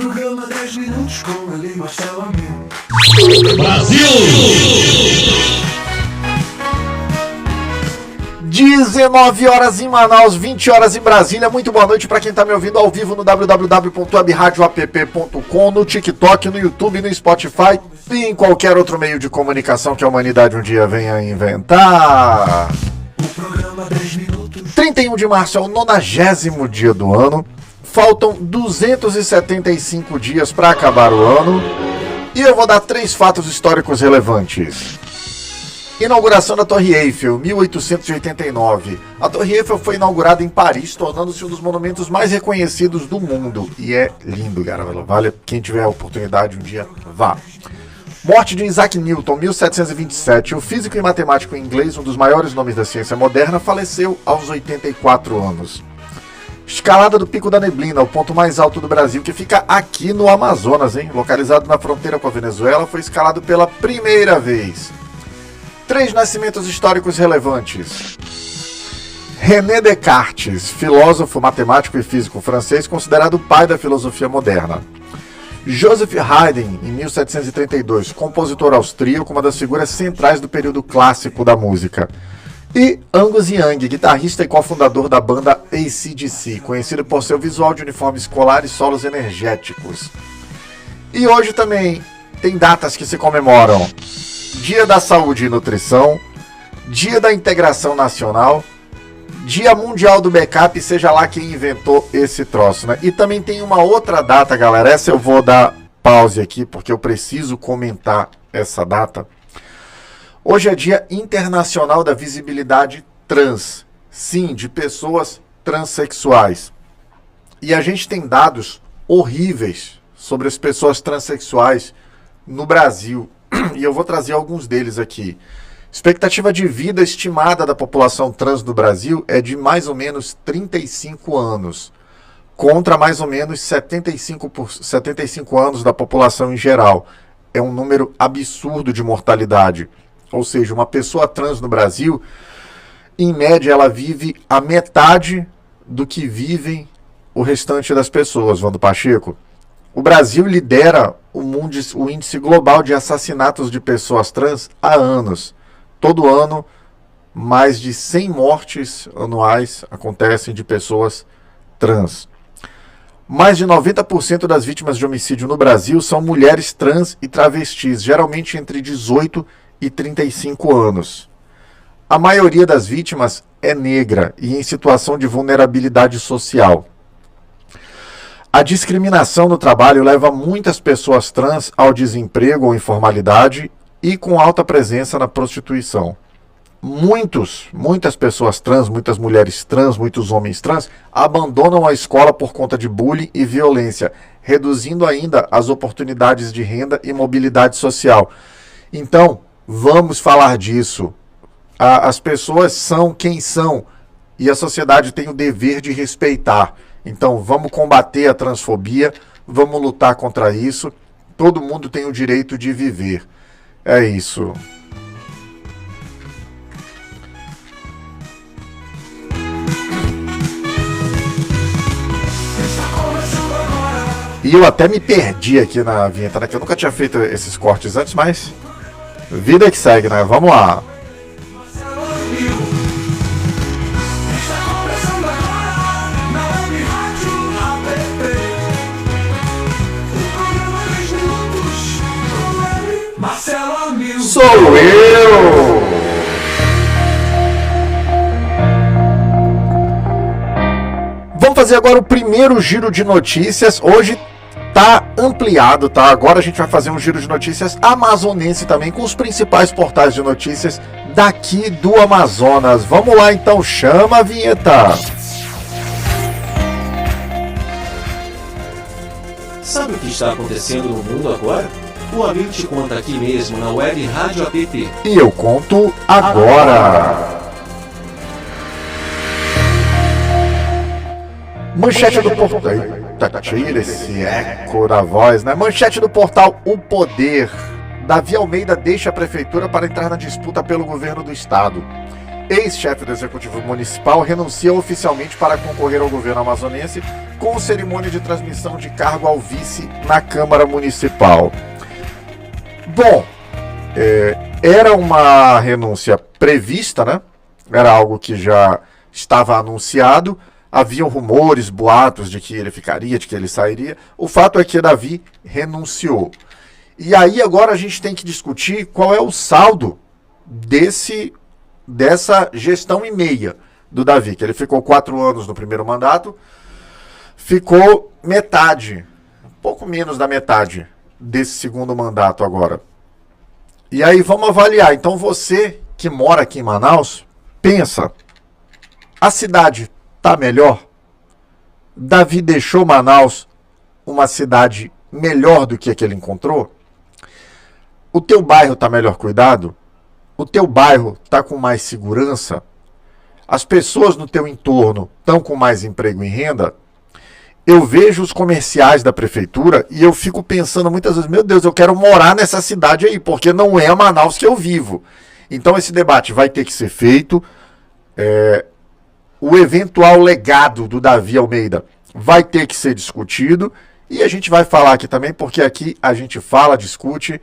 programa 10 minutos com ele, Marcelo Amigo. Brasil! 19 horas em Manaus, 20 horas em Brasília. Muito boa noite para quem está me ouvindo ao vivo no www.webradioapp.com, no TikTok, no YouTube, no Spotify e em qualquer outro meio de comunicação que a humanidade um dia venha a inventar. O programa 10 minutos. 31 de março é o 90º dia do ano. Faltam 275 dias para acabar o ano. E eu vou dar 3 fatos históricos relevantes. Inauguração da Torre Eiffel, 1889. A Torre Eiffel foi inaugurada em Paris, tornando-se um dos monumentos mais reconhecidos do mundo. E é lindo, galera. Vale, quem tiver a oportunidade um dia, vá. Morte de Isaac Newton, 1727. O físico e matemático inglês, um dos maiores nomes da ciência moderna, faleceu aos 84 anos. Escalada do Pico da Neblina, o ponto mais alto do Brasil, que fica aqui no Amazonas, hein? Localizado na fronteira com a Venezuela, foi escalado pela primeira vez. 3 nascimentos históricos relevantes. René Descartes, filósofo, matemático e físico francês, considerado o pai da filosofia moderna. Joseph Haydn, em 1732, compositor austríaco, uma das figuras centrais do período clássico da música. E Angus Young, guitarrista e cofundador da banda AC/DC, conhecido por seu visual de uniforme escolar e solos energéticos. E hoje também tem datas que se comemoram. Dia da Saúde e Nutrição, Dia da Integração Nacional, Dia Mundial do Backup, seja lá quem inventou esse troço, né? E também tem uma outra data, galera, essa eu vou dar pause aqui, porque eu preciso comentar essa data. Hoje é Dia Internacional da Visibilidade Trans, sim, de pessoas transexuais. E a gente tem dados horríveis sobre as pessoas transexuais no Brasil. E eu vou trazer alguns deles aqui. Expectativa de vida estimada da população trans no Brasil é de mais ou menos 35 anos, contra mais ou menos 75 anos da população em geral. É um número absurdo de mortalidade. Ou seja, uma pessoa trans no Brasil, em média, ela vive a metade do que vivem o restante das pessoas, Wando Pacheco. O Brasil lidera o índice global de assassinatos de pessoas trans há anos. Todo ano, mais de 100 mortes anuais acontecem de pessoas trans. Mais de 90% das vítimas de homicídio no Brasil são mulheres trans e travestis, geralmente entre 18 e 35 anos. A maioria das vítimas é negra e em situação de vulnerabilidade social. A discriminação no trabalho leva muitas pessoas trans ao desemprego ou informalidade e com alta presença na prostituição. Muitas pessoas trans, muitas mulheres trans, muitos homens trans abandonam a escola por conta de bullying e violência, reduzindo ainda as oportunidades de renda e mobilidade social. Então, vamos falar disso. As pessoas são quem são e a sociedade tem o dever de respeitar. Então vamos combater a transfobia, vamos lutar contra isso. Todo mundo tem o direito de viver. É isso. E eu até me perdi aqui na vinheta, né? Que eu nunca tinha feito esses cortes antes, mas vida que segue, né? Vamos lá. Sou eu! Vamos fazer agora o primeiro giro de notícias. Hoje tá ampliado, tá? Agora a gente vai fazer um giro de notícias amazonense também, com os principais portais de notícias daqui do Amazonas. Vamos lá então, chama a vinheta! Sabe o que está acontecendo no mundo agora? O amigo te conta aqui mesmo na Web Rádio App. E eu conto agora. Manchete do portal. Eita, tira esse eco da voz, né? Manchete do portal O Poder. Davi Almeida deixa a prefeitura para entrar na disputa pelo governo do estado. ex-chefe do Executivo Municipal, renuncia oficialmente para concorrer ao governo amazonense com cerimônia de transmissão de cargo ao vice na Câmara Municipal. Bom, era uma renúncia prevista, né? Era algo que já estava anunciado. Haviam rumores, boatos de que ele ficaria, de que ele sairia. O fato é que Davi renunciou. E aí agora a gente tem que discutir qual é o saldo dessa gestão e meia do Davi, que ele ficou 4 anos no primeiro mandato, ficou metade, um pouco menos da metade desse segundo mandato agora. E aí vamos avaliar. Então você que mora aqui em Manaus, pensa, a cidade está melhor? Davi deixou Manaus uma cidade melhor do que a que ele encontrou? O teu bairro está melhor cuidado? O teu bairro está com mais segurança? As pessoas no teu entorno estão com mais emprego e renda? Eu vejo os comerciais da prefeitura e eu fico pensando muitas vezes, meu Deus, eu quero morar nessa cidade aí, porque não é a Manaus que eu vivo. Então esse debate vai ter que ser feito. O eventual legado do Davi Almeida vai ter que ser discutido. E a gente vai falar aqui também, porque aqui a gente fala, discute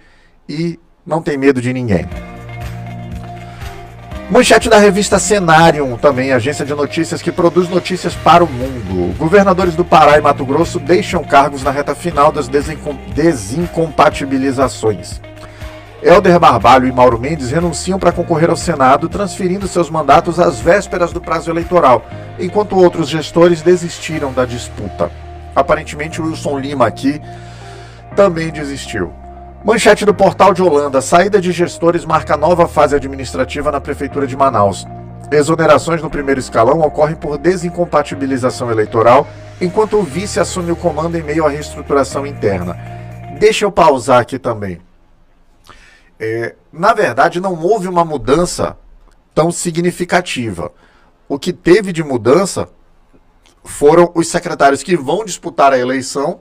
e não tem medo de ninguém. Manchete da revista Cenarium, também agência de notícias que produz notícias para o mundo. Governadores do Pará e Mato Grosso deixam cargos na reta final das desincompatibilizações. Hélder Barbalho e Mauro Mendes renunciam para concorrer ao Senado, transferindo seus mandatos às vésperas do prazo eleitoral, enquanto outros gestores desistiram da disputa. Aparentemente, o Wilson Lima aqui também desistiu. Manchete do Portal de Holanda. Saída de gestores marca nova fase administrativa na Prefeitura de Manaus. Exonerações no primeiro escalão ocorrem por desincompatibilização eleitoral, enquanto o vice assume o comando em meio à reestruturação interna. Deixa eu pausar aqui também. Na verdade, não houve uma mudança tão significativa. O que teve de mudança foram os secretários que vão disputar a eleição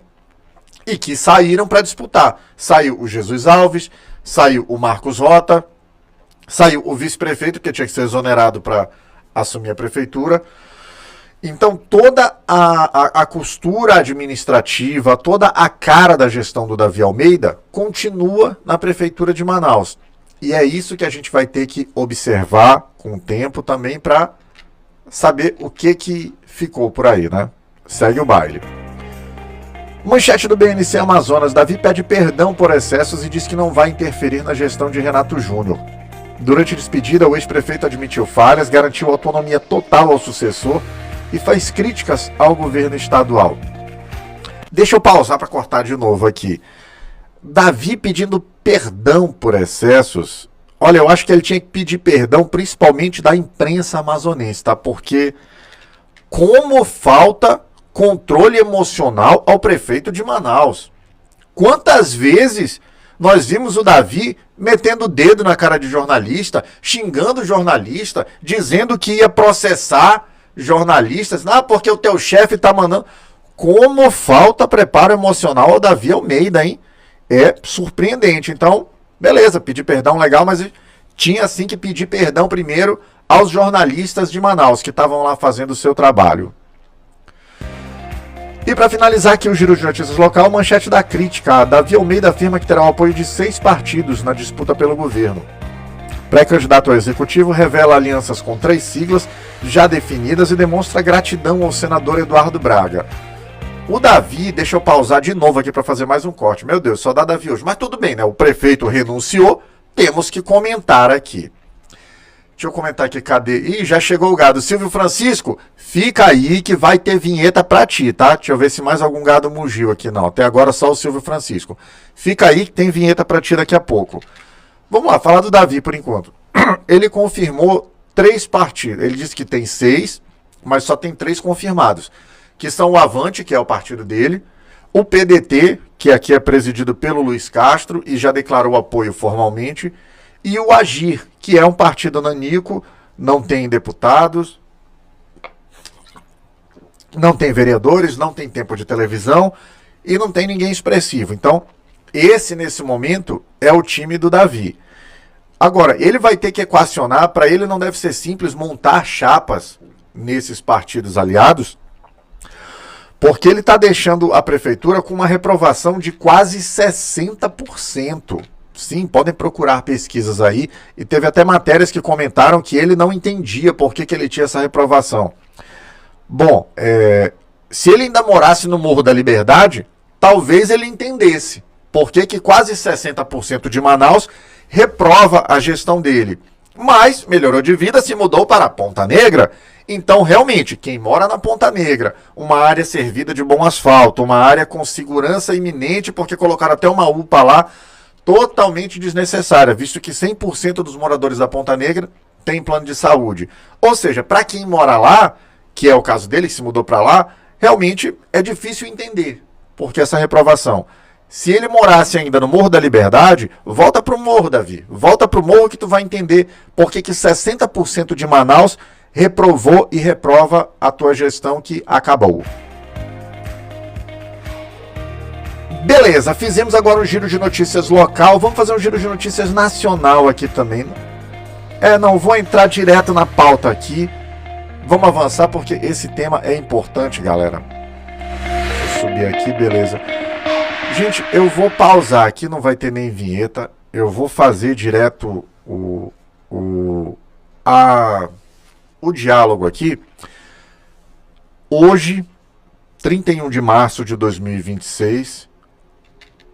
e que saíram para disputar. Saiu o Jesus Alves, saiu o Marcos Rota, saiu o vice-prefeito, que tinha que ser exonerado para assumir a prefeitura. Então toda a costura administrativa, toda a cara da gestão do Davi Almeida continua na Prefeitura de Manaus. E é isso que a gente vai ter que observar com o tempo também para saber o que ficou por aí, né? Segue o baile. Manchete do BNC Amazonas. Davi pede perdão por excessos e diz que não vai interferir na gestão de Renato Júnior. Durante a despedida, o ex-prefeito admitiu falhas, garantiu autonomia total ao sucessor e faz críticas ao governo estadual. Deixa eu pausar para cortar de novo aqui. Davi pedindo perdão por excessos. Olha, eu acho que ele tinha que pedir perdão principalmente da imprensa amazonense, tá? Porque como falta controle emocional ao prefeito de Manaus. Quantas vezes nós vimos o Davi metendo o dedo na cara de jornalista, xingando o jornalista, dizendo que ia processar jornalistas, porque o teu chefe tá mandando. Como falta preparo emocional ao Davi Almeida, hein? É surpreendente. Então, beleza, pedir perdão legal, mas tinha sim que pedir perdão primeiro aos jornalistas de Manaus que estavam lá fazendo o seu trabalho. E para finalizar aqui o giro de notícias local, manchete da crítica. Davi Almeida afirma que terá o apoio de 6 partidos na disputa pelo governo. Pré-candidato ao executivo revela alianças com 3 siglas já definidas e demonstra gratidão ao senador Eduardo Braga. O Davi, deixa eu pausar de novo aqui para fazer mais um corte. Meu Deus, só dá Davi hoje. Mas tudo bem, né? O prefeito renunciou, temos que comentar aqui. Deixa eu comentar aqui, cadê? Ih, já chegou o gado. Silvio Francisco, fica aí que vai ter vinheta pra ti, tá? Deixa eu ver se mais algum gado mugiu aqui. Não, até agora só o Silvio Francisco. Fica aí que tem vinheta pra ti daqui a pouco. Vamos lá, falar do Davi por enquanto. Ele confirmou 3 partidos. Ele disse que tem 6, mas só tem 3 confirmados. Que são o Avante, que é o partido dele, o PDT, que aqui é presidido pelo Luiz Castro e já declarou apoio formalmente, e o Agir, que é um partido nanico, não tem deputados, não tem vereadores, não tem tempo de televisão e não tem ninguém expressivo. Então, esse nesse momento é o time do Davi. Agora, ele vai ter que equacionar, para ele não deve ser simples montar chapas nesses partidos aliados, porque ele está deixando a prefeitura com uma reprovação de quase 60%. Sim, podem procurar pesquisas aí, e teve até matérias que comentaram que ele não entendia por que ele tinha essa reprovação. Bom, se ele ainda morasse no Morro da Liberdade, talvez ele entendesse por que quase 60% de Manaus reprova a gestão dele. Mas melhorou de vida, se mudou para a Ponta Negra. Então, realmente, quem mora na Ponta Negra, uma área servida de bom asfalto, uma área com segurança iminente, porque colocaram até uma UPA lá, totalmente desnecessária, visto que 100% dos moradores da Ponta Negra têm plano de saúde. Ou seja, para quem mora lá, que é o caso dele, que se mudou para lá, realmente é difícil entender por que essa reprovação. Se ele morasse ainda no Morro da Liberdade, volta para o Morro, Davi. Volta para o Morro que tu vai entender por que 60% de Manaus reprovou e reprova a tua gestão que acabou. Beleza, fizemos agora um giro de notícias local. Vamos fazer um giro de notícias nacional aqui também. Não vou entrar direto na pauta aqui. Vamos avançar porque esse tema é importante, galera. Deixa eu subir aqui, beleza. Gente, eu vou pausar aqui, não vai ter nem vinheta. Eu vou fazer direto o diálogo aqui. Hoje, 31 de março de 2026,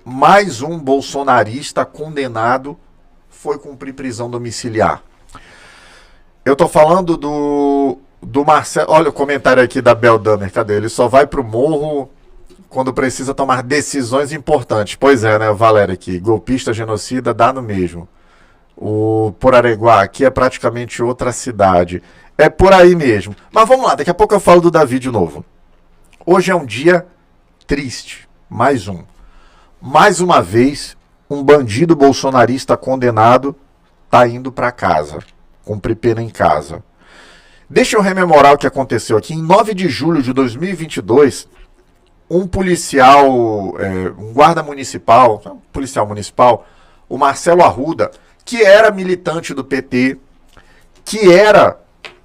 mais um bolsonarista condenado foi cumprir prisão domiciliar. Eu tô falando do Marcelo. Olha o comentário aqui da Bel Damer, cadê? Ele só vai pro morro quando precisa tomar decisões importantes. Pois é, né, Valéria aqui, golpista, genocida, dá no mesmo. O Porareguá aqui é praticamente outra cidade. É por aí mesmo. Mas vamos lá, daqui a pouco eu falo do Davi de novo. Hoje é um dia triste. Mais um. Mais uma vez, um bandido bolsonarista condenado tá indo para casa. Cumprir pena em casa. Deixa eu rememorar o que aconteceu aqui. Em 9 de julho de 2022, um policial, um guarda municipal, policial municipal, o Marcelo Arruda, que era militante do PT, que era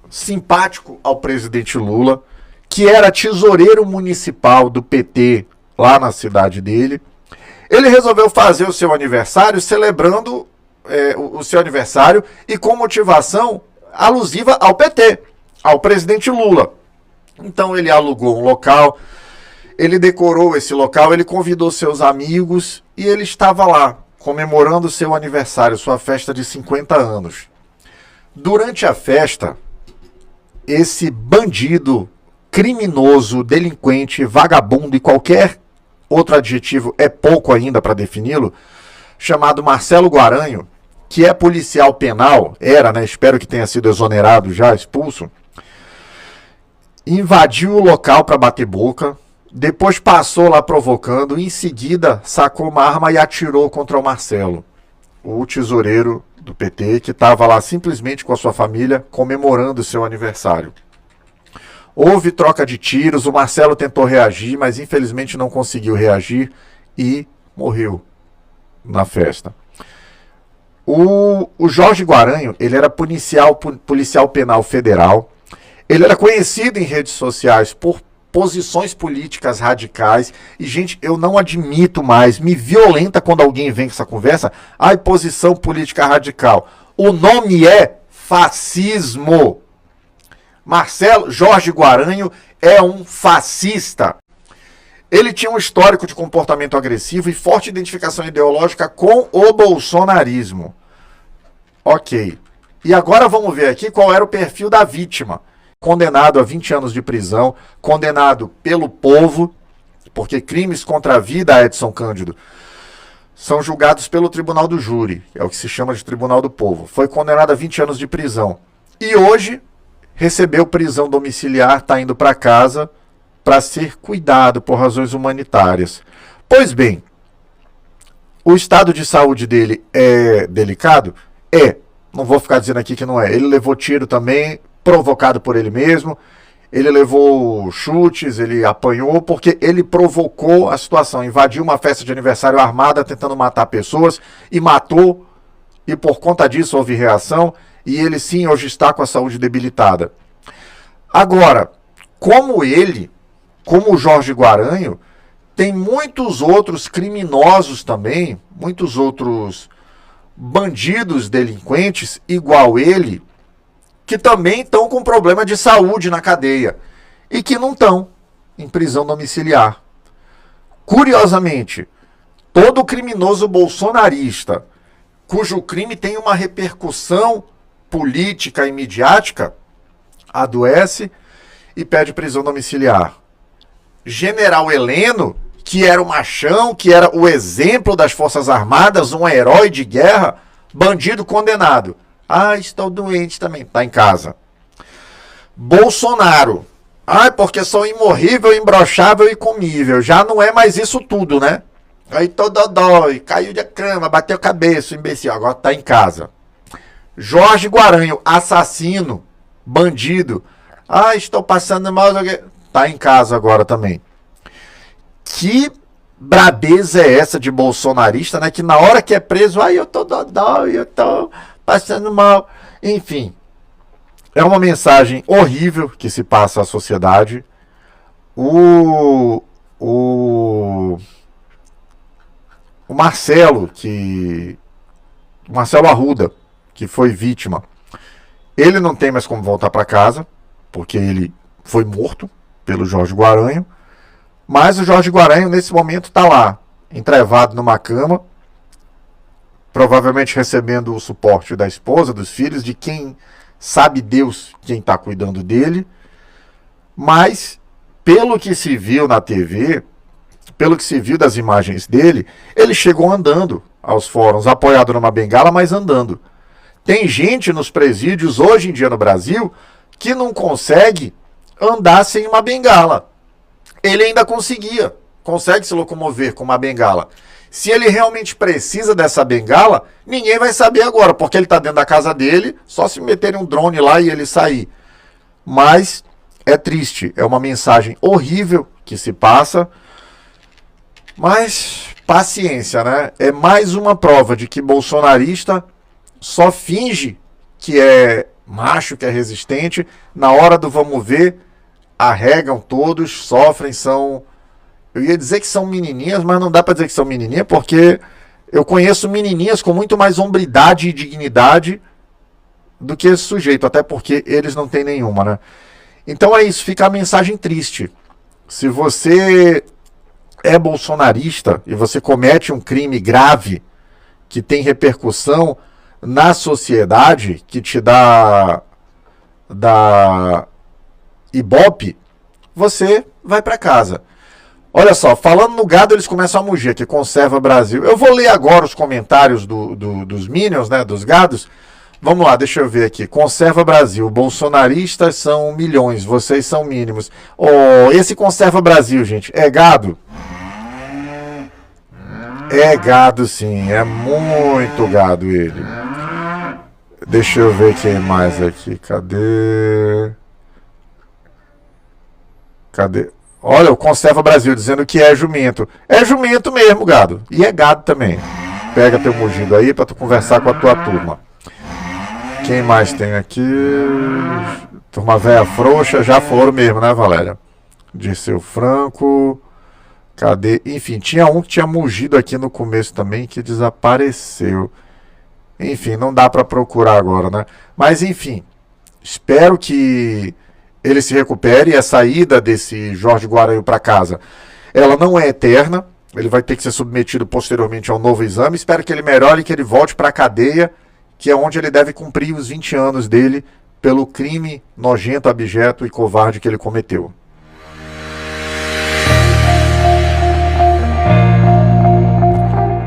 simpático ao presidente Lula, que era tesoureiro municipal do PT lá na cidade dele, ele resolveu fazer o seu aniversário celebrando o seu aniversário e com motivação alusiva ao PT, ao presidente Lula. Então ele alugou um local, ele decorou esse local, ele convidou seus amigos e ele estava lá comemorando o seu aniversário, sua festa de 50 anos. Durante a festa, esse bandido, criminoso, delinquente, vagabundo e qualquer outro adjetivo é pouco ainda para defini-lo, chamado Marcelo Guaranho, que é policial penal, era, né? Espero que tenha sido exonerado já, expulso, invadiu o local para bater boca, depois passou lá provocando, em seguida sacou uma arma e atirou contra o Marcelo, o tesoureiro do PT, que estava lá simplesmente com a sua família comemorando o seu aniversário. Houve troca de tiros, o Marcelo tentou reagir, mas infelizmente não conseguiu reagir e morreu na festa. O Jorge Guaranho, ele era policial penal federal, ele era conhecido em redes sociais por posições políticas radicais, e gente, eu não admito mais, me violenta quando alguém vem com essa conversa, posição política radical. O nome é fascismo. Jorge Guaranho é um fascista. Ele tinha um histórico de comportamento agressivo e forte identificação ideológica com o bolsonarismo. Ok. E agora vamos ver aqui qual era o perfil da vítima. Condenado a 20 anos de prisão, condenado pelo povo, porque crimes contra a vida, Edson Cândido, são julgados pelo Tribunal do Júri, é o que se chama de Tribunal do Povo. Foi condenado a 20 anos de prisão. E hoje recebeu prisão domiciliar, está indo para casa para ser cuidado por razões humanitárias. Pois bem, o estado de saúde dele é delicado? Não vou ficar dizendo aqui que não é. Ele levou tiro também, provocado por ele mesmo. Ele levou chutes, ele apanhou, porque ele provocou a situação. Invadiu uma festa de aniversário armada, tentando matar pessoas, e matou e por conta disso houve reação e ele sim hoje está com a saúde debilitada. Agora, como o Jorge Guaranho, tem muitos outros criminosos também, muitos outros bandidos delinquentes igual ele, que também estão com problema de saúde na cadeia e que não estão em prisão domiciliar. Curiosamente, todo criminoso bolsonarista cujo crime tem uma repercussão política e midiática adoece e pede prisão domiciliar. General Heleno, que era o machão, que era o exemplo das Forças Armadas, um herói de guerra, bandido condenado. Ah, estou doente também, está em casa. Bolsonaro. Ah, porque sou imorrível, imbrochável e comível. Já não é mais isso tudo, né? Aí todo dói, caiu de cama, bateu cabeça, imbecil, agora está em casa. Jorge Guaranho, assassino, bandido. Ah, estou passando mal, está em casa agora também. Que brabeza é essa de bolsonarista, né? Que na hora que é preso, eu tô dodói, eu tô passando mal. Enfim, é uma mensagem horrível que se passa à sociedade. O Marcelo Arruda, que foi vítima, ele não tem mais como voltar para casa, porque ele foi morto pelo Jorge Guaranho. Mas o Jorge Guaranho, nesse momento, está lá, entrevado numa cama, provavelmente recebendo o suporte da esposa, dos filhos, de quem sabe Deus quem está cuidando dele. Mas, pelo que se viu na TV, pelo que se viu das imagens dele, ele chegou andando aos fóruns, apoiado numa bengala, mas andando. Tem gente nos presídios, hoje em dia no Brasil, que não consegue andar sem uma bengala. Ele ainda consegue se locomover com uma bengala. Se ele realmente precisa dessa bengala, ninguém vai saber agora, porque ele está dentro da casa dele, só se meterem um drone lá e ele sair. Mas é triste, é uma mensagem horrível que se passa, mas paciência, né? É mais uma prova de que bolsonarista só finge que é macho, que é resistente, na hora do vamos ver, arregam todos, sofrem, são... Eu ia dizer que são menininhas, mas não dá para dizer que são menininhas, porque eu conheço menininhas com muito mais hombridade e dignidade do que esse sujeito, até porque eles não têm nenhuma, né? Então é isso, fica a mensagem triste. Se você é bolsonarista e você comete um crime grave que tem repercussão na sociedade, que te dá Ibope, você vai para casa. Olha só, falando no gado, eles começam a mugir, que Conserva Brasil. Eu vou ler agora os comentários dos Minions, né, dos gados. Vamos lá, deixa eu ver aqui. Conserva Brasil, bolsonaristas são milhões, vocês são mínimos. Oh, esse Conserva Brasil, gente, é gado? É gado sim, é muito gado ele. Deixa eu ver quem mais aqui, cadê? Olha, o Conserva Brasil dizendo que é jumento. É jumento mesmo, gado. E é gado também. Pega teu mugido aí pra tu conversar com a tua turma. Quem mais tem aqui? Turma véia frouxa. Já foram mesmo, né, Valéria? Dirceu Franco. Cadê? Enfim, tinha um que tinha mugido aqui no começo também que desapareceu. Enfim, não dá pra procurar agora, né? Mas enfim, espero que ele se recupere. A saída desse Jorge Guaranho para casa, ela não é eterna. Ele vai ter que ser submetido posteriormente a um novo exame. Espero que ele melhore e que ele volte para a cadeia, que é onde ele deve cumprir os 20 anos dele pelo crime nojento, abjeto e covarde que ele cometeu.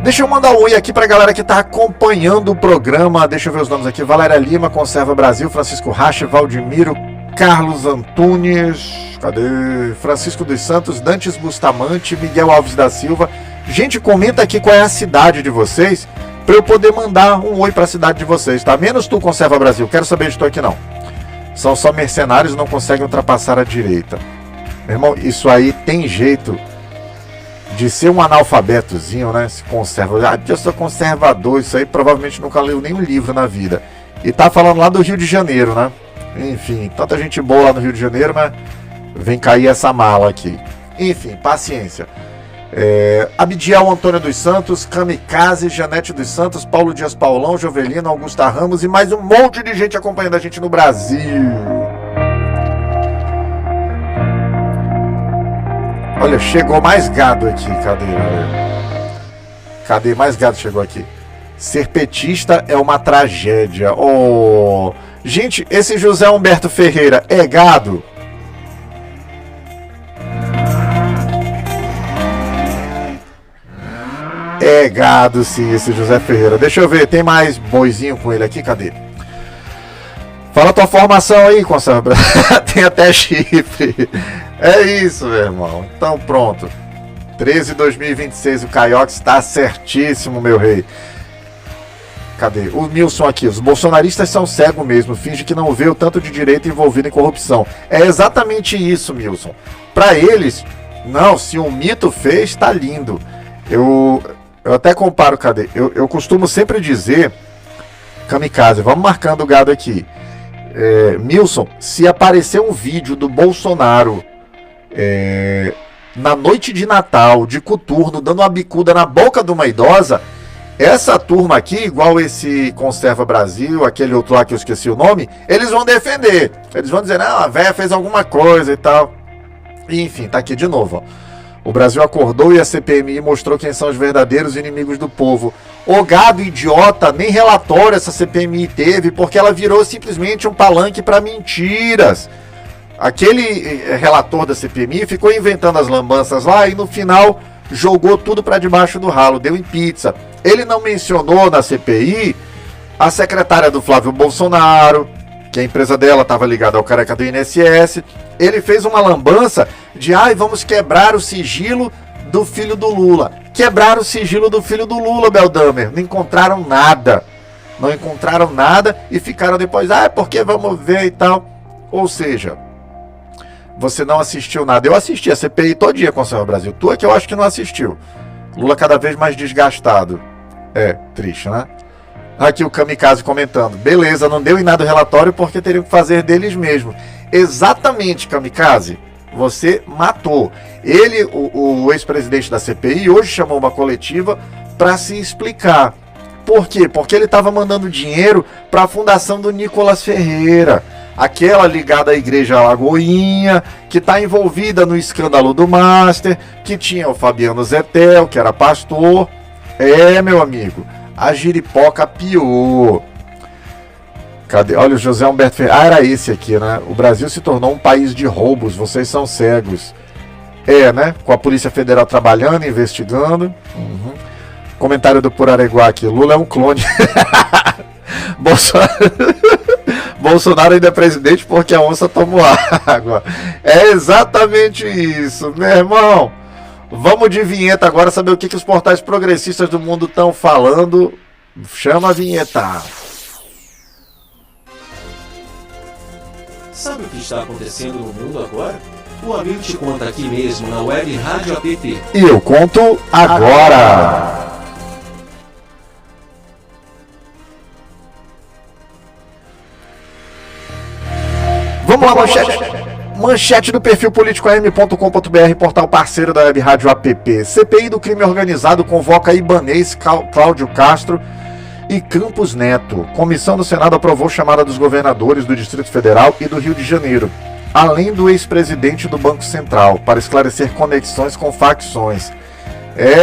Deixa eu mandar um oi aqui pra galera que tá acompanhando o programa. Deixa eu ver os nomes aqui. Valéria Lima, Conserva Brasil, Francisco Racha, Valdemiro, Carlos Antunes, cadê? Francisco dos Santos, Dantes Bustamante, Miguel Alves da Silva. Gente, comenta aqui qual é a cidade de vocês, para eu poder mandar um oi para a cidade de vocês, tá? Menos tu, Conserva Brasil, quero saber de tu aqui não. São só mercenários, não conseguem ultrapassar a direita. Meu irmão, isso aí tem jeito. de ser um analfabetozinho, né? Se conserva. Eu sou conservador, isso aí provavelmente nunca leu nenhum livro na vida. E tá falando lá do Rio de Janeiro, né? Enfim, tanta gente boa lá no Rio de Janeiro, mas vem cair essa mala aqui. Enfim, paciência. Abdiel Antônio dos Santos, Kamikaze, Janete dos Santos, Paulo Dias Paulão, Jovelino, Augusta Ramos e mais um monte de gente acompanhando a gente no Brasil. Olha, chegou mais gado aqui. Cadê? Mais gado chegou aqui. Ser petista é uma tragédia. Oh, gente, esse José Humberto Ferreira é gado? É gado sim, esse José Ferreira. Deixa eu ver, tem mais boizinho com ele aqui, cadê? Fala tua formação aí, conserva. Tem até chifre. É isso, meu irmão. Então pronto. 13/2026, o Caiox está certíssimo, meu rei. Cadê? O Milson aqui. Os bolsonaristas são cegos mesmo. Finge que não vê o tanto de direita envolvido em corrupção. É exatamente isso, Milson. Para eles, não, se um mito fez, tá lindo. Eu até comparo, cadê? Eu costumo sempre dizer, Kamikaze, vamos marcando o gado aqui. Milson, se aparecer um vídeo do Bolsonaro na noite de Natal, de coturno, dando uma bicuda na boca de uma idosa, essa turma aqui, igual esse Conserva Brasil, aquele outro lá que eu esqueci o nome, eles vão defender. Eles vão dizer, não, a véia fez alguma coisa e tal. E, enfim, tá aqui de novo, ó. O Brasil acordou e a CPMI mostrou quem são os verdadeiros inimigos do povo. O gado idiota, nem relatório essa CPMI teve, porque ela virou simplesmente um palanque para mentiras. Aquele relator da CPMI ficou inventando as lambanças lá e no final jogou tudo para debaixo do ralo, deu em pizza. Ele não mencionou na CPI a secretária do Flávio Bolsonaro, que a empresa dela estava ligada ao careca do INSS. Ele fez uma lambança de, vamos quebrar o sigilo do filho do Lula. Quebraram o sigilo do filho do Lula, Beldamer. Não encontraram nada. Não encontraram nada e ficaram depois, porque vamos ver e tal. Ou seja, você não assistiu nada. Eu assisti a CPI todo dia, Conserva Brasil. Tu é que eu acho que não assistiu. Lula cada vez mais desgastado. Triste, né? Aqui o Kamikaze comentando. Beleza, não deu em nada o relatório porque teriam que fazer deles mesmos. Exatamente, Kamikaze. Você matou. Ele, o ex-presidente da CPI, hoje chamou uma coletiva para se explicar. Por quê? Porque ele estava mandando dinheiro para a fundação do Nicolas Ferreira. Aquela ligada à Igreja Lagoinha, que está envolvida no escândalo do Master, que tinha o Fabiano Zettel, que era pastor. Meu amigo, a giripoca pior. Cadê? Olha o José Humberto Ferreira. Era esse aqui, né? O Brasil se tornou um país de roubos, vocês são cegos. Né? Com a Polícia Federal trabalhando, investigando. Comentário do Purareguá aqui. Lula é um clone. Bolsonaro ainda é presidente porque a onça tomou água. É exatamente isso, meu irmão. Vamos de vinheta agora, saber o que os portais progressistas do mundo estão falando. Chama a vinheta. Sabe o que está acontecendo no mundo agora? O amigo te conta aqui mesmo na Web Rádio App. E eu conto agora. Vamos lá, manchete. Manchete do perfil politicoam.com.br, portal parceiro da Web Rádio App. CPI do crime organizado convoca Ibanez, Cláudio Castro e Campos Neto. Comissão do Senado aprovou chamada dos governadores do Distrito Federal e do Rio de Janeiro, além do ex-presidente do Banco Central, para esclarecer conexões com facções.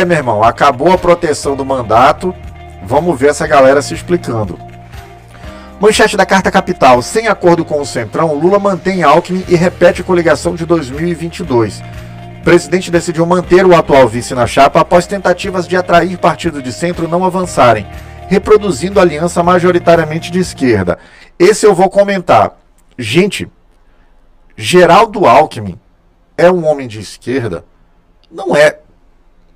Meu irmão, acabou a proteção do mandato. Vamos ver essa galera se explicando. Manchete da Carta Capital. Sem acordo com o Centrão, Lula mantém Alckmin e repete coligação de 2022. O presidente decidiu manter o atual vice na chapa após tentativas de atrair partidos de centro não avançarem, reproduzindo a aliança majoritariamente de esquerda. Esse eu vou comentar. Gente, Geraldo Alckmin é um homem de esquerda? Não é.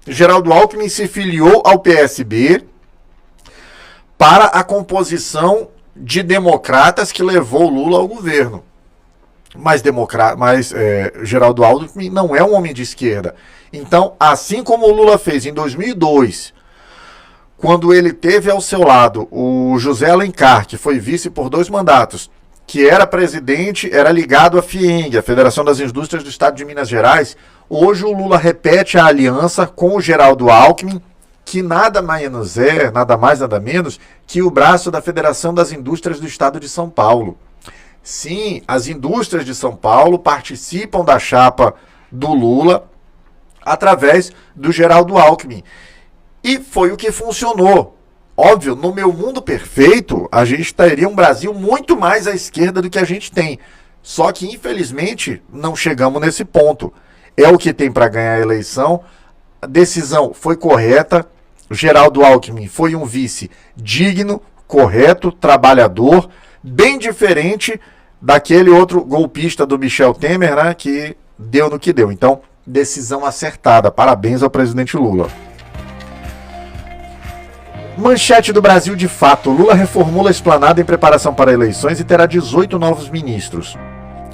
Geraldo Alckmin se filiou ao PSB para a composição de democratas que levou Lula ao governo. Geraldo Alckmin não é um homem de esquerda. Então, assim como o Lula fez em 2002, quando ele teve ao seu lado o José Alencar, que foi vice por 2 mandatos, que era presidente, era ligado à FIENG, a Federação das Indústrias do Estado de Minas Gerais, hoje o Lula repete a aliança com o Geraldo Alckmin, que nada mais nada menos que o braço da Federação das Indústrias do Estado de São Paulo. Sim, as indústrias de São Paulo participam da chapa do Lula através do Geraldo Alckmin. E foi o que funcionou. Óbvio, no meu mundo perfeito, a gente teria um Brasil muito mais à esquerda do que a gente tem. Só que, infelizmente, não chegamos nesse ponto. É o que tem para ganhar a eleição. A decisão foi correta. O Geraldo Alckmin foi um vice digno, correto, trabalhador, bem diferente daquele outro golpista do Michel Temer, né, que deu no que deu. Então, decisão acertada. Parabéns ao presidente Lula. Manchete do Brasil de Fato. Lula reformula a esplanada em preparação para eleições e terá 18 novos ministros.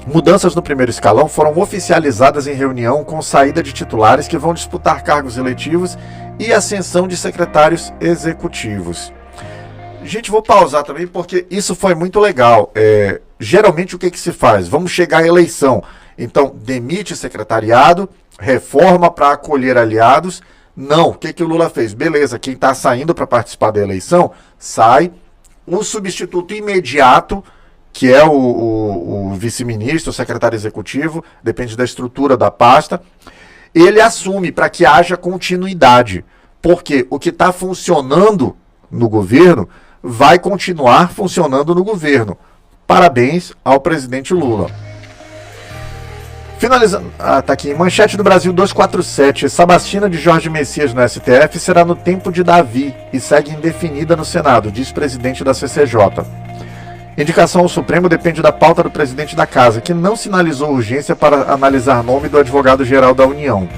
Mudanças no primeiro escalão foram oficializadas em reunião com saída de titulares que vão disputar cargos eletivos e ascensão de secretários executivos. Gente, vou pausar também porque isso foi muito legal. Geralmente o que se faz? Vamos chegar à eleição. Então, demite secretariado, reforma para acolher aliados. Não, o que o Lula fez? Beleza, quem está saindo para participar da eleição, sai. O substituto imediato, que é o vice-ministro, o secretário executivo, depende da estrutura da pasta, ele assume para que haja continuidade. Porque o que está funcionando no governo vai continuar funcionando no governo. Parabéns ao presidente Lula. Finalizando, tá aqui, manchete do Brasil 247, Sabastina de Jorge Messias no STF será no tempo de Davi e segue indefinida no Senado, diz presidente da CCJ. Indicação ao Supremo depende da pauta do presidente da Casa, que não sinalizou urgência para analisar nome do advogado-geral da União.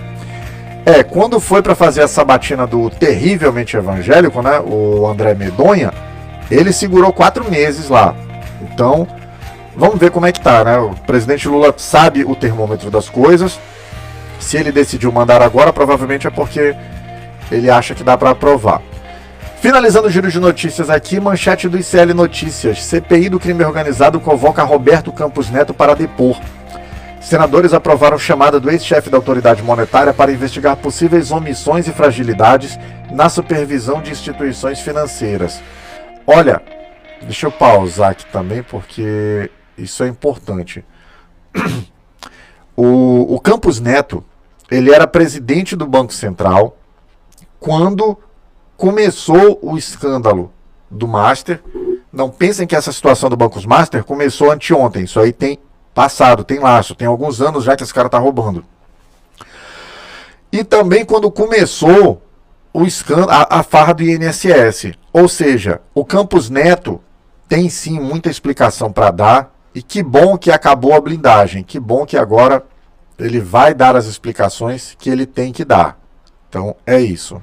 Quando foi para fazer a sabatina do terrivelmente evangélico, né, o André Medonha, ele segurou 4 meses lá. Então, vamos ver como é que tá, né? O presidente Lula sabe o termômetro das coisas. Se ele decidiu mandar agora, provavelmente é porque ele acha que dá para aprovar. Finalizando o giro de notícias aqui, manchete do ICL Notícias. CPI do crime organizado convoca Roberto Campos Neto para depor. Senadores aprovaram chamada do ex-chefe da autoridade monetária para investigar possíveis omissões e fragilidades na supervisão de instituições financeiras. Olha, deixa eu pausar aqui também porque isso é importante. O Campos Neto, ele era presidente do Banco Central quando começou o escândalo do Master. Não pensem que essa situação do Bancos Master começou anteontem. Isso aí tem passado, tem laço, tem alguns anos já que esse cara tá roubando. E também quando começou o escândalo, a farra do INSS. Ou seja, o Campos Neto tem sim muita explicação para dar. E que bom que acabou a blindagem. Que bom que agora ele vai dar as explicações que ele tem que dar. Então é isso.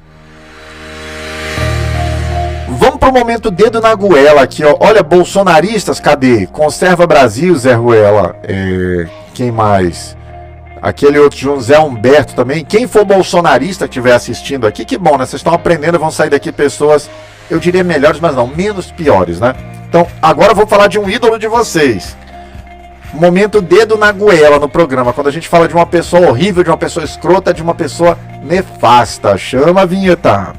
Vamos para o momento dedo na goela aqui, ó. Olha, bolsonaristas, cadê? Conserva Brasil, Zé Ruela. Quem mais? Aquele outro José Humberto também. Quem for bolsonarista que estiver assistindo aqui, que bom, né? Vocês estão aprendendo, vão sair daqui pessoas, eu diria melhores, mas não, menos piores, né? Então, agora eu vou falar de um ídolo de vocês. Momento dedo na goela no programa. Quando a gente fala de uma pessoa horrível, de uma pessoa escrota, de uma pessoa nefasta. Chama a vinheta.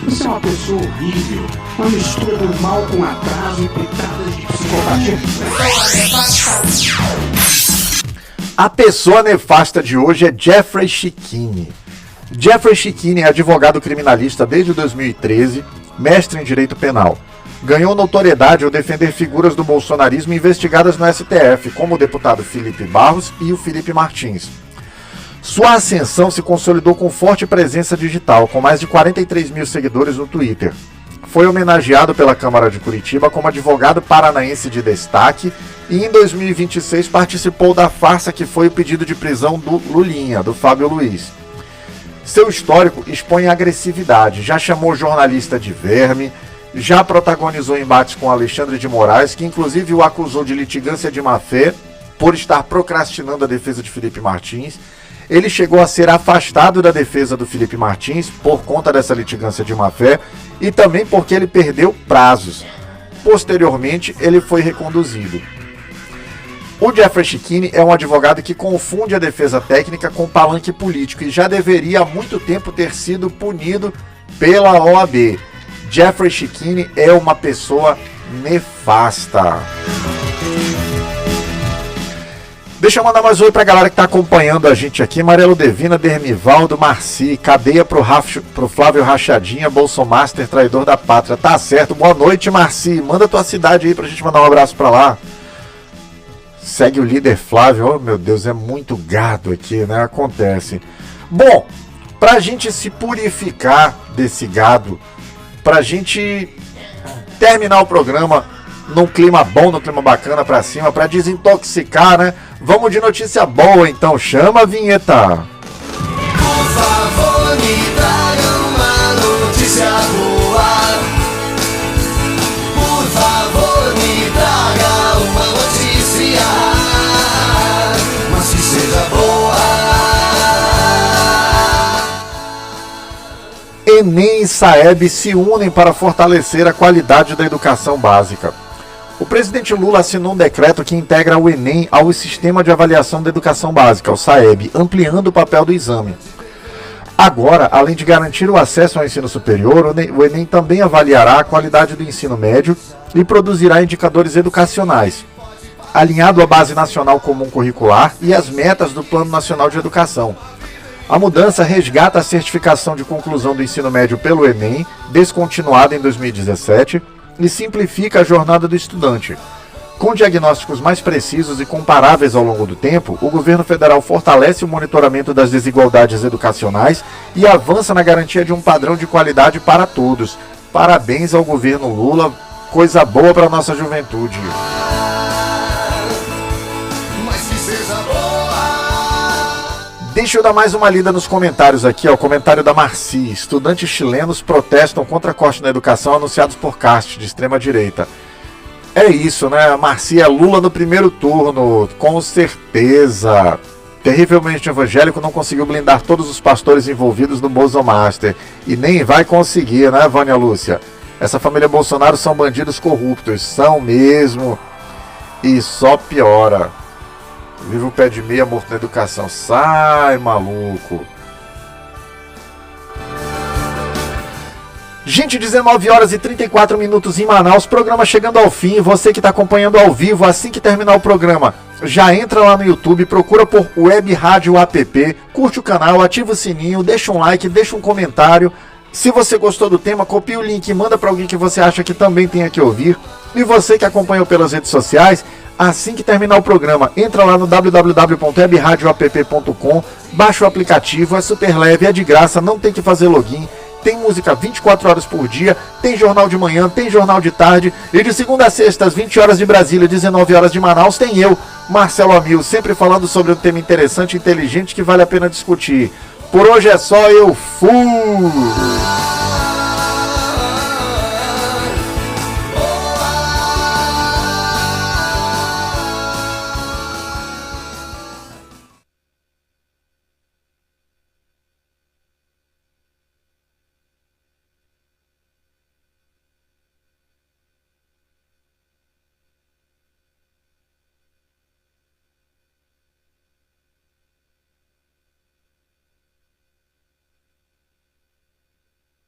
Você é uma pessoa horrível, uma mistura do mal com atraso e pitadas de psicopatia. A pessoa nefasta de hoje é Jeffrey Chikine. Jeffrey Chikine é advogado criminalista desde 2013, mestre em direito penal. Ganhou notoriedade ao defender figuras do bolsonarismo investigadas no STF, como o deputado Felipe Barros e o Felipe Martins. Sua ascensão se consolidou com forte presença digital, com mais de 43 mil seguidores no Twitter. Foi homenageado pela Câmara de Curitiba como advogado paranaense de destaque e em 2026 participou da farsa que foi o pedido de prisão do Lulinha, do Fábio Luiz. Seu histórico expõe agressividade, já chamou jornalista de verme, já protagonizou embates com Alexandre de Moraes, que inclusive o acusou de litigância de má-fé por estar procrastinando a defesa de Felipe Martins. Ele chegou a ser afastado da defesa do Felipe Martins por conta dessa litigância de má-fé e também porque ele perdeu prazos. Posteriormente, ele foi reconduzido. O Jeffrey Schickini é um advogado que confunde a defesa técnica com palanque político e já deveria há muito tempo ter sido punido pela OAB. Jeffrey Schickini é uma pessoa nefasta. Deixa eu mandar mais um oi pra galera que tá acompanhando a gente aqui. Marelo Devina, Dermivaldo, Marci, cadeia pro Flávio Rachadinha, Bolsomaster, traidor da pátria. Tá certo, boa noite, Marci. Manda tua cidade aí pra gente mandar um abraço pra lá. Segue o líder Flávio. Oh, meu Deus, é muito gado aqui, né? Acontece. Bom, pra gente se purificar desse gado, pra gente terminar o programa num clima bom, num clima bacana pra cima, pra desintoxicar, né? Vamos de notícia boa, então. Chama a vinheta. Por favor, me traga uma notícia boa. Por favor, me traga uma notícia, mas que seja boa. Enem e Saeb se unem para fortalecer a qualidade da educação básica. O presidente Lula assinou um decreto que integra o Enem ao Sistema de Avaliação da Educação Básica, o SAEB, ampliando o papel do exame. Agora, além de garantir o acesso ao ensino superior, o Enem também avaliará a qualidade do ensino médio e produzirá indicadores educacionais, alinhado à Base Nacional Comum Curricular e às metas do Plano Nacional de Educação. A mudança resgata a certificação de conclusão do ensino médio pelo Enem, descontinuada em 2017, e simplifica a jornada do estudante. Com diagnósticos mais precisos e comparáveis ao longo do tempo, o governo federal fortalece o monitoramento das desigualdades educacionais e avança na garantia de um padrão de qualidade para todos. Parabéns ao governo Lula, coisa boa para a nossa juventude. Mas que seja boa. Deixa eu dar mais uma lida nos comentários aqui, ó. O comentário da Marci. Estudantes chilenos protestam contra corte na educação anunciados por Cast, de extrema direita. É isso, né? A Marci é Lula no primeiro turno, com certeza. Terrivelmente evangélico não conseguiu blindar todos os pastores envolvidos no Bolsomaster. E nem vai conseguir, né, Vânia Lúcia? Essa família Bolsonaro são bandidos corruptos, são mesmo. E só piora. Vive o pé de meia morto na educação. Sai, maluco. Gente, 19 horas e 34 minutos em Manaus. Programa chegando ao fim. Você que está acompanhando ao vivo, assim que terminar o programa, já entra lá no YouTube, procura por Web Rádio App, curte o canal, ativa o sininho, deixa um like, deixa um comentário. Se você gostou do tema, copia o link e manda para alguém que você acha que também tenha que ouvir. E você que acompanhou pelas redes sociais, assim que terminar o programa, entra lá no www.webradioapp.com, baixa o aplicativo, é super leve, é de graça, não tem que fazer login, tem música 24 horas por dia, tem jornal de manhã, tem jornal de tarde, e de segunda a sexta, às 20 horas de Brasília, 19 horas de Manaus, tem eu, Marcelo Amil, sempre falando sobre um tema interessante e inteligente que vale a pena discutir. Por hoje é só, eu fui!